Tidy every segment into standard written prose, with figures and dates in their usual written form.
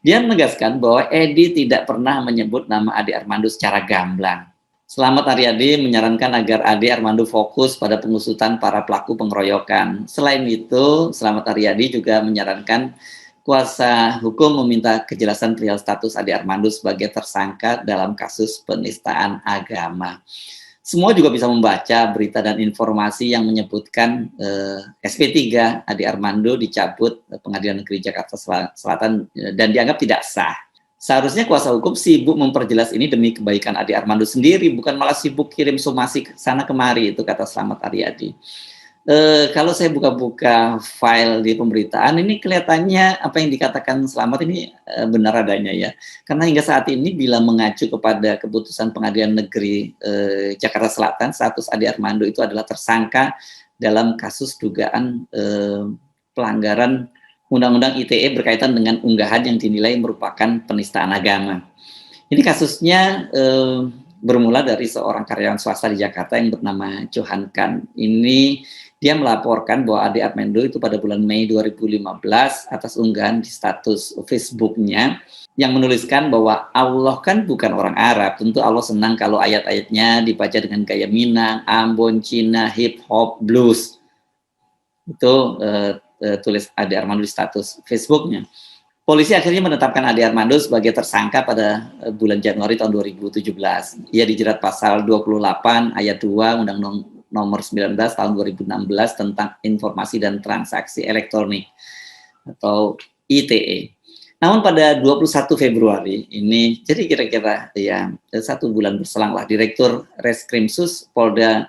Dia menegaskan bahwa Edi tidak pernah menyebut nama Ade Armando secara gamblang. Slamet Aryadi menyarankan agar Ade Armando fokus pada pengusutan para pelaku pengeroyokan. Selain itu, Slamet Aryadi juga menyarankan kuasa hukum meminta kejelasan perihal status Ade Armando sebagai tersangka dalam kasus penistaan agama. Semua juga bisa membaca berita dan informasi yang menyebutkan SP3 Ade Armando dicabut Pengadilan Negeri Jakarta Selatan dan dianggap tidak sah. Seharusnya kuasa hukum sibuk memperjelas ini demi kebaikan Ade Armando sendiri, bukan malah sibuk kirim somasi sana kemari, itu kata Slamet Aryadi. Kalau saya buka-buka file di pemberitaan, ini kelihatannya apa yang dikatakan Slamet ini benar adanya ya. Karena hingga saat ini bila mengacu kepada keputusan Pengadilan Negeri Jakarta Selatan, status Ade Armando itu adalah tersangka dalam kasus dugaan pelanggaran Undang-Undang ITE berkaitan dengan unggahan yang dinilai merupakan penistaan agama. Ini kasusnya bermula dari seorang karyawan swasta di Jakarta yang bernama Johan Kan. Ini dia melaporkan bahwa Ade Armando itu pada bulan Mei 2015 atas unggahan di status Facebooknya yang menuliskan bahwa Allah kan bukan orang Arab. Tentu Allah senang kalau ayat-ayatnya dibaca dengan gaya Minang, Ambon, Cina, hip hop, blues. Itu tulis Ade Armando di status Facebooknya. Polisi akhirnya menetapkan Ade Armando sebagai tersangka pada bulan Januari tahun 2017. Ia dijerat pasal 28 ayat 2 Undang-Undang nomor 19 tahun 2016 tentang informasi dan transaksi elektronik atau ITE. Namun pada 21 Februari ini, jadi kira-kira ya 1 bulan berselang lah, Direktur Reskrimsus Polda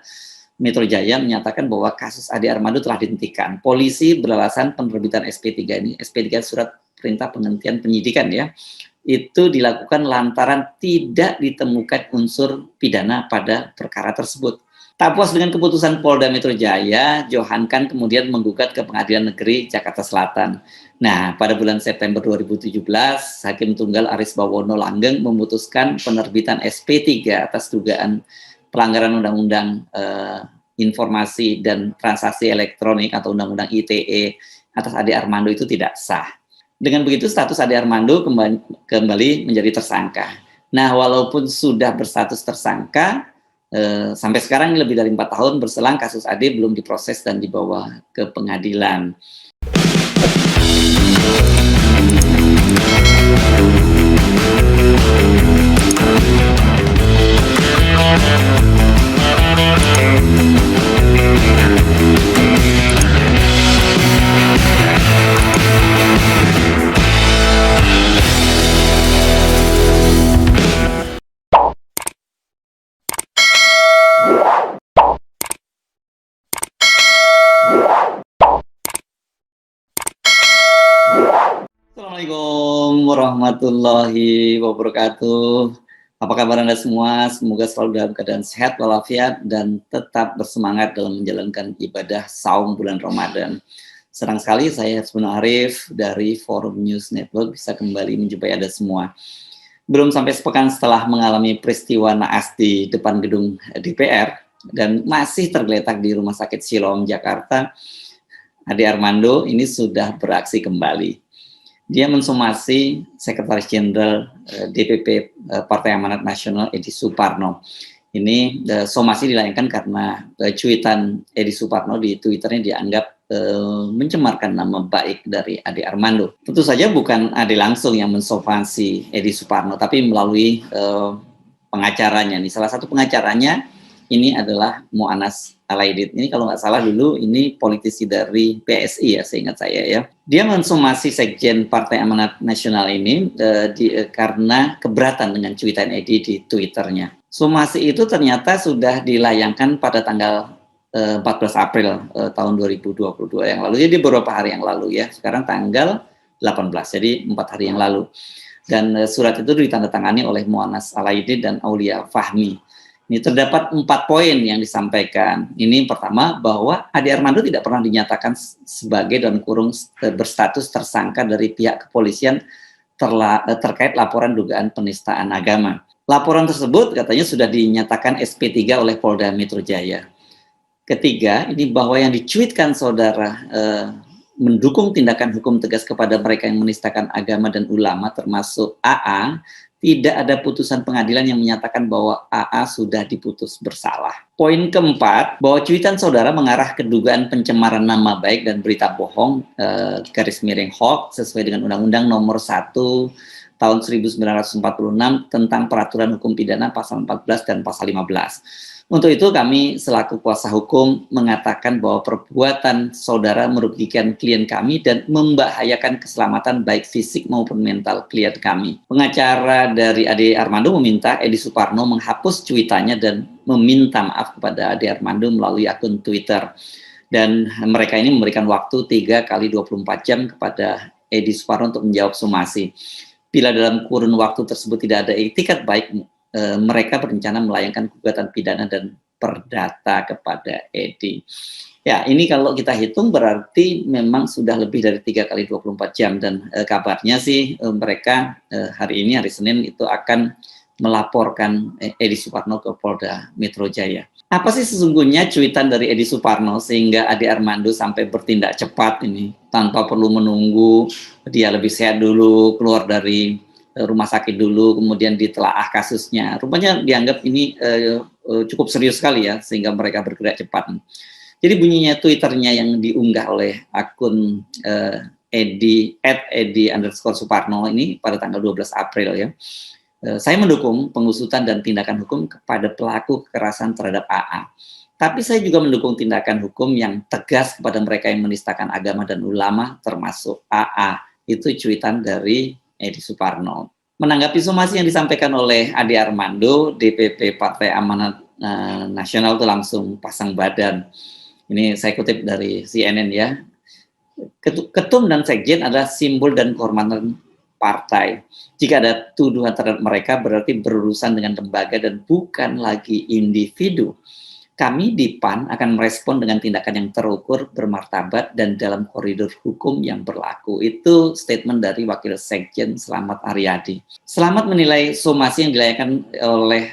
Metro Jaya menyatakan bahwa kasus Ade Armando telah dihentikan. Polisi beralasan penerbitan SP3 ini, SP3 surat perintah penghentian penyidikan ya, itu dilakukan lantaran tidak ditemukan unsur pidana pada perkara tersebut. Tak puas dengan keputusan Polda Metro Jaya, Johan Kan kemudian menggugat ke Pengadilan Negeri Jakarta Selatan. Nah, pada bulan September 2017, Hakim Tunggal Aris Bawono Langgeng memutuskan penerbitan SP3 atas dugaan pelanggaran Undang-Undang Informasi dan Transaksi Elektronik atau Undang-Undang ITE atas Ade Armando itu tidak sah. Dengan begitu status Ade Armando kembali menjadi tersangka. Nah, walaupun sudah berstatus tersangka, sampai sekarang lebih dari 4 tahun berselang kasus Ade belum diproses dan dibawa ke pengadilan. Assalamualaikum warahmatullahi wabarakatuh. Apa kabar Anda semua? Semoga selalu dalam keadaan sehat walafiat dan tetap bersemangat dalam menjalankan ibadah saum bulan Ramadan. Senang sekali saya Hasbun Arif dari Forum News Network bisa kembali menjumpai Anda semua. Belum sampai sepekan setelah mengalami peristiwa naas di depan gedung DPR dan masih tergeletak di Rumah Sakit Siloam Jakarta, Ade Armando ini sudah beraksi kembali. Dia mensomasi Sekretaris Jenderal DPP Partai Amanat Nasional Edi Suparno. Ini somasi dilayangkan karena cuitan Edi Suparno di Twitternya dianggap mencemarkan nama baik dari Ade Armando. Tentu saja bukan Ade langsung yang mensomasi Edi Suparno, tapi melalui pengacaranya. Nih, salah satu pengacaranya ini adalah Mu'annas Alaidit. Ini kalau nggak salah dulu ini politisi dari PSI ya, seingat saya ya. Dia mensomasi Sekjen Partai Amanat Nasional ini karena keberatan dengan cuitan Edi di Twitternya. Somasi itu ternyata sudah dilayangkan pada tanggal 14 April tahun 2022 yang lalu. Jadi beberapa hari yang lalu ya. Sekarang tanggal 18, jadi 4 hari yang lalu. Dan surat itu ditandatangani oleh Mu'annas Alaidit dan Aulia Fahmi. Ini terdapat 4 poin yang disampaikan. Ini pertama, bahwa Ade Armando tidak pernah dinyatakan sebagai dalam kurung berstatus tersangka dari pihak kepolisian terkait laporan dugaan penistaan agama. Laporan tersebut katanya sudah dinyatakan SP3 oleh Polda Metro Jaya. Ketiga, ini bahwa yang dicuitkan saudara mendukung tindakan hukum tegas kepada mereka yang menistakan agama dan ulama termasuk AA, tidak ada putusan pengadilan yang menyatakan bahwa AA sudah diputus bersalah. Poin keempat, bahwa cuitan saudara mengarah ke dugaan pencemaran nama baik dan berita bohong, garis miring hoax, sesuai dengan Undang-Undang Nomor 1 Tahun 1946 tentang Peraturan Hukum Pidana Pasal 14 dan Pasal 15. Untuk itu kami selaku kuasa hukum mengatakan bahwa perbuatan saudara merugikan klien kami dan membahayakan keselamatan baik fisik maupun mental klien kami. Pengacara dari Ade Armando meminta Edi Suparno menghapus cuitannya dan meminta maaf kepada Ade Armando melalui akun Twitter. Dan mereka ini memberikan waktu 3 kali 24 jam kepada Edi Suparno untuk menjawab somasi. Bila dalam kurun waktu tersebut tidak ada etikat baik, mereka berencana melayangkan gugatan pidana dan perdata kepada Edi. Ya, ini kalau kita hitung berarti memang sudah lebih dari 3 kali 24 jam dan kabarnya sih mereka hari ini, hari Senin itu akan melaporkan Edi Suparno ke Polda Metro Jaya. Apa sih sesungguhnya cuitan dari Edi Suparno sehingga Ade Armando sampai bertindak cepat ini tanpa perlu menunggu dia lebih sehat dulu, keluar dari rumah sakit dulu, kemudian ditelaah kasusnya. Rupanya dianggap ini cukup serius sekali ya, sehingga mereka bergerak cepat. Jadi bunyinya Twitternya yang diunggah oleh akun @edi_suparno ini pada tanggal 12 April ya. Saya mendukung pengusutan dan tindakan hukum kepada pelaku kekerasan terhadap AA. Tapi saya juga mendukung tindakan hukum yang tegas kepada mereka yang menistakan agama dan ulama, termasuk AA. Itu cuitan dari Edi Suparno. Menanggapi somasi yang disampaikan oleh Ade Armando, DPP Partai Amanat Nasional itu langsung pasang badan. Ini saya kutip dari CNN ya. Ketum dan sekjen adalah simbol dan kehormatan partai. Jika ada tuduhan terhadap mereka berarti berurusan dengan lembaga dan bukan lagi individu. Kami di PAN akan merespon dengan tindakan yang terukur, bermartabat, dan dalam koridor hukum yang berlaku. Itu statement dari Wakil Sekjen Slamet Aryadi. Slamet menilai somasi yang dilayangkan oleh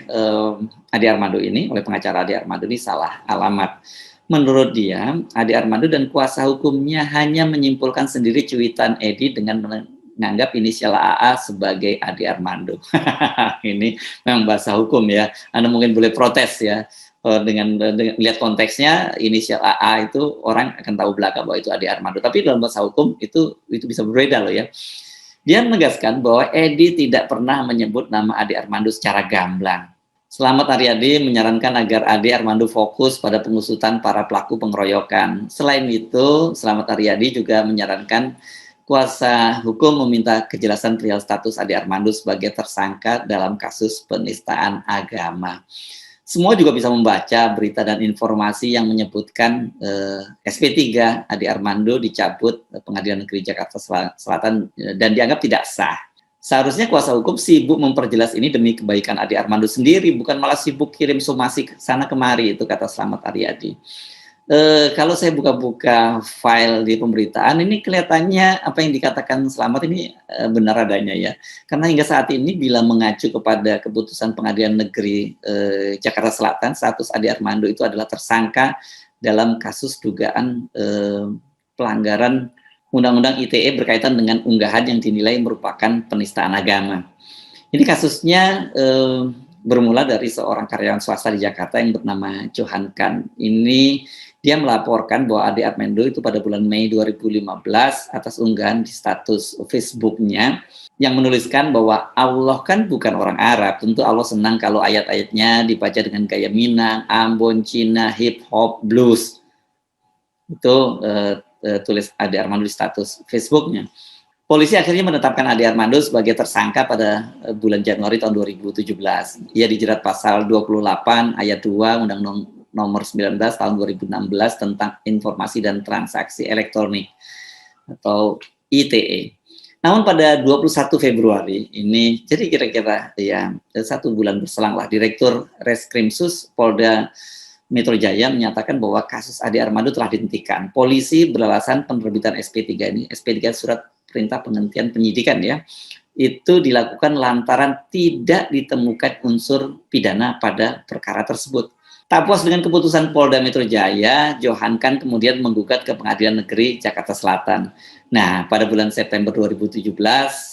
Ade Armando ini, oleh pengacara Ade Armando ini salah alamat. Menurut dia, Ade Armando dan kuasa hukumnya hanya menyimpulkan sendiri cuitan Edi dengan menganggap inisial AA sebagai Ade Armando. Ini memang bahasa hukum ya. Anda mungkin boleh protes ya. Dengan lihat konteksnya inisial AA itu orang akan tahu belakang bahwa itu Ade Armando. Tapi dalam bahasa hukum itu bisa berbeda loh ya. Dia menegaskan bahwa Edi tidak pernah menyebut nama Ade Armando secara gamblang. Slamet Aryadi menyarankan agar Ade Armando fokus pada pengusutan para pelaku pengeroyokan. Selain itu, Slamet Aryadi juga menyarankan kuasa hukum meminta kejelasan perihal status Ade Armando sebagai tersangka dalam kasus penistaan agama. Semua juga bisa membaca berita dan informasi yang menyebutkan SP3 Ade Armando dicabut Pengadilan Negeri Jakarta Selatan dan dianggap tidak sah. Seharusnya kuasa hukum sibuk memperjelas ini demi kebaikan Ade Armando sendiri, bukan malah sibuk kirim somasi ke sana kemari, itu kata Slamet Aryadi. Kalau saya buka-buka file di pemberitaan, ini kelihatannya apa yang dikatakan Slamet ini benar adanya ya. Karena hingga saat ini bila mengacu kepada keputusan Pengadilan Negeri Jakarta Selatan, status Ade Armando itu adalah tersangka dalam kasus dugaan pelanggaran Undang-Undang ITE berkaitan dengan unggahan yang dinilai merupakan penistaan agama. Ini kasusnya bermula dari seorang karyawan swasta di Jakarta yang bernama Johan Kan. Ini dia melaporkan bahwa Ade Armando itu pada bulan Mei 2015 atas unggahan di status Facebook-nya yang menuliskan bahwa Allah kan bukan orang Arab. Tentu Allah senang kalau ayat-ayatnya dibaca dengan gaya Minang, Ambon, Cina, hip hop, blues. Itu tulis Ade Armando di status Facebook-nya. Polisi akhirnya menetapkan Ade Armando sebagai tersangka pada bulan Januari tahun 2017. Ia dijerat pasal 28 ayat 2 Undang-Undang Nomor 19 tahun 2016 tentang Informasi dan Transaksi Elektronik atau ITE. Namun pada 21 Februari ini, jadi kira-kira ya 1 bulan berselang lah, Direktur Reskrimsus Polda Metro Jaya menyatakan bahwa kasus Ade Armando telah dihentikan. Polisi beralasan penerbitan SP3 ini, SP3 surat perintah penghentian penyidikan ya, itu dilakukan lantaran tidak ditemukan unsur pidana pada perkara tersebut. Tak puas dengan keputusan Polda Metro Jaya, Johan kan kemudian menggugat ke Pengadilan Negeri Jakarta Selatan. Nah, pada bulan September 2017,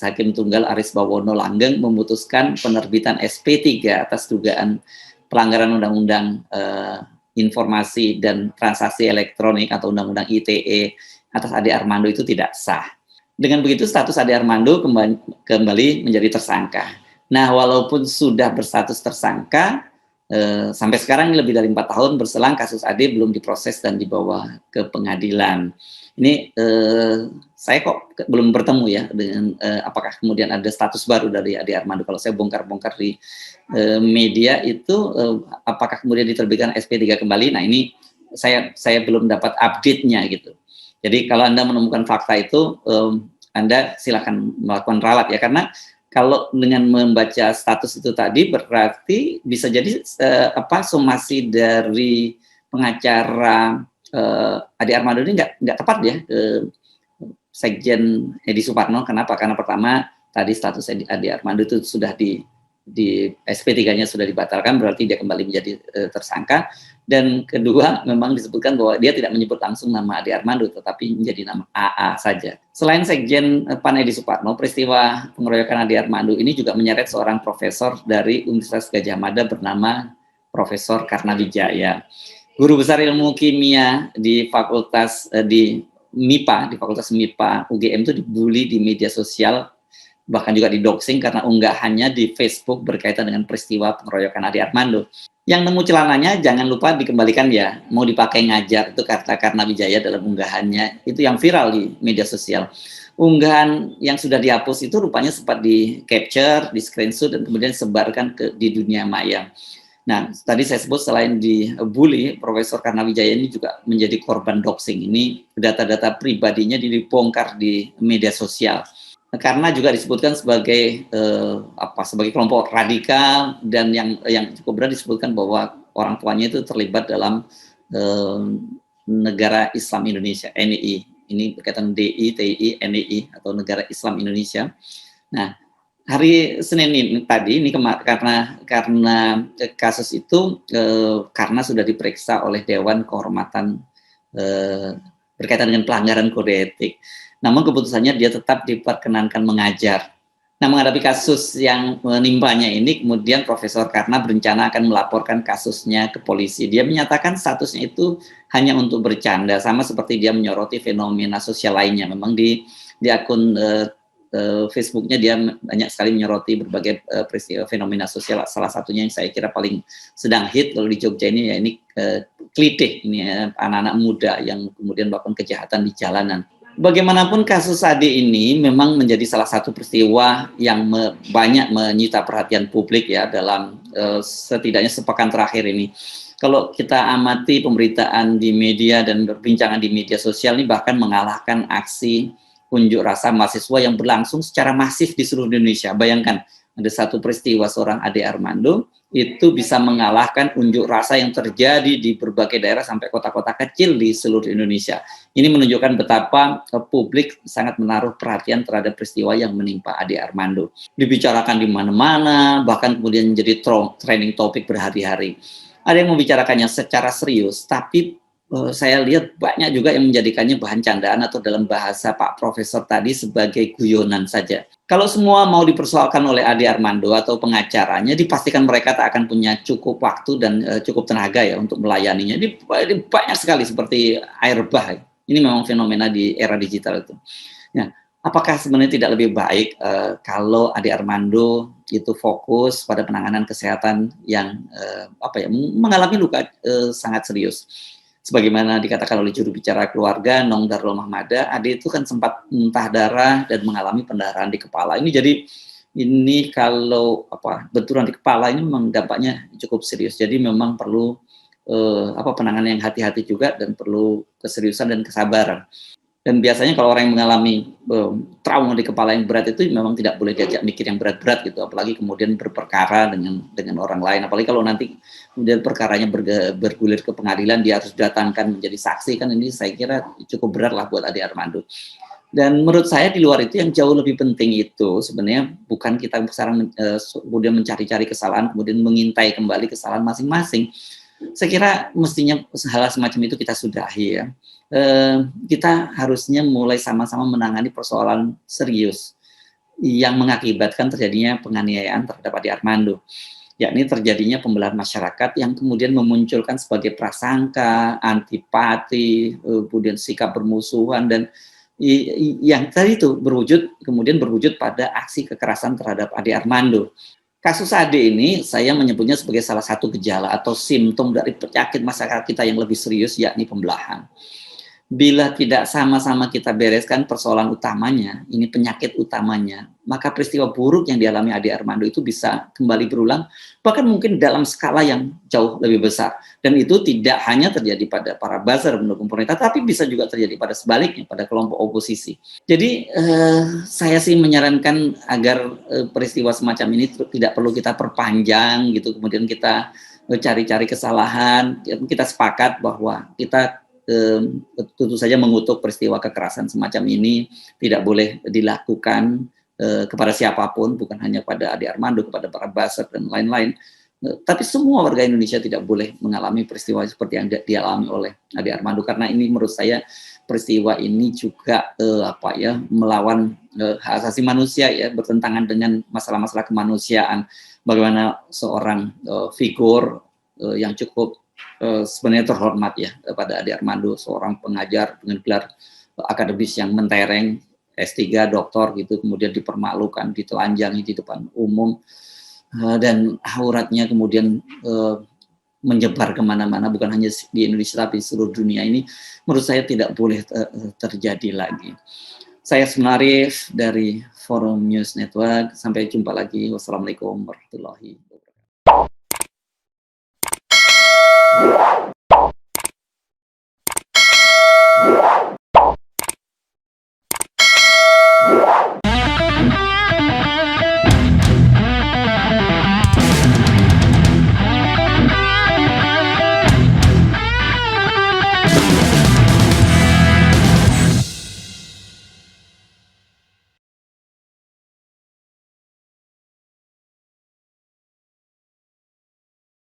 Hakim Tunggal Aris Bawono Langgeng memutuskan penerbitan SP3 atas dugaan pelanggaran Undang-Undang Informasi dan Transaksi Elektronik atau Undang-Undang ITE atas Ade Armando itu tidak sah. Dengan begitu status Ade Armando kembali menjadi tersangka. Nah, walaupun sudah berstatus tersangka, sampai sekarang lebih dari 4 tahun berselang kasus Ade belum diproses dan dibawa ke pengadilan. Ini saya kok belum bertemu ya dengan apakah kemudian ada status baru dari Ade Armando. Kalau saya bongkar-bongkar di media itu apakah kemudian diterbitkan SP3 kembali. Nah, ini saya belum dapat update-nya gitu. Jadi kalau Anda menemukan fakta itu Anda silakan melakukan ralat ya, karena kalau dengan membaca status itu tadi berarti bisa jadi somasi dari pengacara Ade Armando ini nggak tepat ya, Sekjen Edi Suparno. Kenapa? Karena pertama tadi status Ade Armando itu sudah di SP3-nya sudah dibatalkan, berarti dia kembali menjadi tersangka. Dan kedua, memang disebutkan bahwa dia tidak menyebut langsung nama Ade Armando, tetapi menjadi nama AA saja. Selain Sekjen Pan Edi Suparno, peristiwa pengeroyokan Ade Armando ini juga menyeret seorang profesor dari Universitas Gadjah Mada bernama Profesor Karnawijaya. Guru besar ilmu kimia di Fakultas di Fakultas MIPA UGM itu dibully di media sosial, bahkan juga didoxing karena unggahannya di Facebook berkaitan dengan peristiwa pengeroyokan Ade Armando. Yang nemu celananya jangan lupa dikembalikan ya, mau dipakai ngajar, itu kata Karnawijaya dalam unggahannya, itu yang viral di media sosial. Unggahan yang sudah dihapus itu rupanya sempat di capture, di screenshot, dan kemudian disebarkan di dunia maya. Nah, tadi saya sebut selain dibully, Profesor Karnawijaya ini juga menjadi korban doxing. Ini data-data pribadinya dibongkar di media sosial. Karena juga disebutkan sebagai sebagai kelompok radikal, dan yang cukup berat disebutkan bahwa orang tuanya itu terlibat dalam negara Islam Indonesia (NII). Ini berkaitan DI, TI, NII atau Negara Islam Indonesia. Nah, hari Senin ini tadi ini karena kasus itu karena sudah diperiksa oleh Dewan Kehormatan berkaitan dengan pelanggaran kode etik. Namun keputusannya dia tetap diperkenankan mengajar. Nah, menghadapi kasus yang menimpanya ini, kemudian Profesor Karna berencana akan melaporkan kasusnya ke polisi. Dia menyatakan statusnya itu hanya untuk bercanda, sama seperti dia menyoroti fenomena sosial lainnya. Memang di akun Facebooknya dia banyak sekali menyoroti berbagai peristiwa fenomena sosial. Salah satunya yang saya kira paling sedang hit kalau di Jogja ini ya ini Klitih, ini anak-anak muda yang kemudian melakukan kejahatan di jalanan. Bagaimanapun kasus Ade ini memang menjadi salah satu peristiwa yang banyak menyita perhatian publik ya dalam setidaknya sepekan terakhir ini. Kalau kita amati pemberitaan di media dan perbincangan di media sosial ini bahkan mengalahkan aksi unjuk rasa mahasiswa yang berlangsung secara masif di seluruh Indonesia. Bayangkan ada satu peristiwa seorang Ade Armando itu bisa mengalahkan unjuk rasa yang terjadi di berbagai daerah sampai kota-kota kecil di seluruh Indonesia. Ini menunjukkan betapa publik sangat menaruh perhatian terhadap peristiwa yang menimpa Ade Armando. Dibicarakan di mana-mana, bahkan kemudian menjadi trending topik berhari-hari. Ada yang membicarakannya secara serius, tapi saya lihat banyak juga yang menjadikannya bahan candaan atau dalam bahasa Pak Profesor tadi sebagai guyonan saja. Kalau semua mau dipersoalkan oleh Ade Armando atau pengacaranya, dipastikan mereka tak akan punya cukup waktu dan cukup tenaga ya untuk melayaninya. Ini banyak sekali seperti air bah. Ini memang fenomena di era digital itu. Nah, apakah sebenarnya tidak lebih baik kalau Ade Armando itu fokus pada penanganan kesehatan yang mengalami luka sangat serius? Sebagaimana dikatakan oleh juru bicara keluarga Nong Darul Mahmada, Ade itu kan sempat muntah darah dan mengalami pendarahan di kepala. Ini kalau benturan di kepala ini memang dampaknya cukup serius. Jadi memang perlu penanganan yang hati-hati juga dan perlu keseriusan dan kesabaran. Dan biasanya kalau orang yang mengalami trauma di kepala yang berat itu memang tidak boleh diajak mikir yang berat-berat gitu, apalagi kemudian berperkara dengan orang lain, apalagi kalau nanti kemudian perkaranya bergulir ke pengadilan, dia harus datangkan menjadi saksi, kan ini saya kira cukup berat lah buat Ade Armando. Dan menurut saya di luar itu yang jauh lebih penting itu sebenarnya bukan kita sekarang kemudian mencari-cari kesalahan, kemudian mengintai kembali kesalahan masing-masing. Saya kira mestinya hal semacam itu kita sudahi ya. Kita harusnya mulai sama-sama menangani persoalan serius yang mengakibatkan terjadinya penganiayaan terhadap Ade Armando, yakni terjadinya pembelahan masyarakat yang kemudian memunculkan sebagai prasangka, antipati, kemudian sikap bermusuhan dan yang tadi itu berwujud pada aksi kekerasan terhadap Ade Armando. Kasus Ade ini saya menyebutnya sebagai salah satu gejala atau simptom dari penyakit masyarakat kita yang lebih serius, yakni pembelahan. Bila tidak sama-sama kita bereskan persoalan utamanya, ini penyakit utamanya, maka peristiwa buruk yang dialami Ade Armando itu bisa kembali berulang, bahkan mungkin dalam skala yang jauh lebih besar. Dan itu tidak hanya terjadi pada para buzzer mendukung pemerintah, tapi bisa juga terjadi pada sebaliknya, pada kelompok oposisi. Jadi saya sih menyarankan agar peristiwa semacam ini tidak perlu kita perpanjang gitu, kemudian kita cari-cari kesalahan. Kita sepakat bahwa kita tentu saja mengutuk peristiwa kekerasan semacam ini tidak boleh dilakukan kepada siapapun, bukan hanya pada Ade Armando, kepada para buzzer dan lain-lain. Tapi semua warga Indonesia tidak boleh mengalami peristiwa seperti yang dialami oleh Ade Armando, karena ini menurut saya peristiwa ini juga melawan hak asasi manusia ya, bertentangan dengan masalah-masalah kemanusiaan. Bagaimana seorang figur yang cukup sebenarnya terhormat ya pada Ade Armando, seorang pengajar dengan gelar akademis yang mentereng, S3, doktor gitu, kemudian dipermalukan, ditelanjangi di depan umum, dan auratnya kemudian menyebar kemana-mana, bukan hanya di Indonesia tapi seluruh dunia. Ini menurut saya tidak boleh terjadi lagi. Saya Sunarif dari Forum News Network. Sampai jumpa lagi. Wassalamualaikum warahmatullahi wabarakatuh.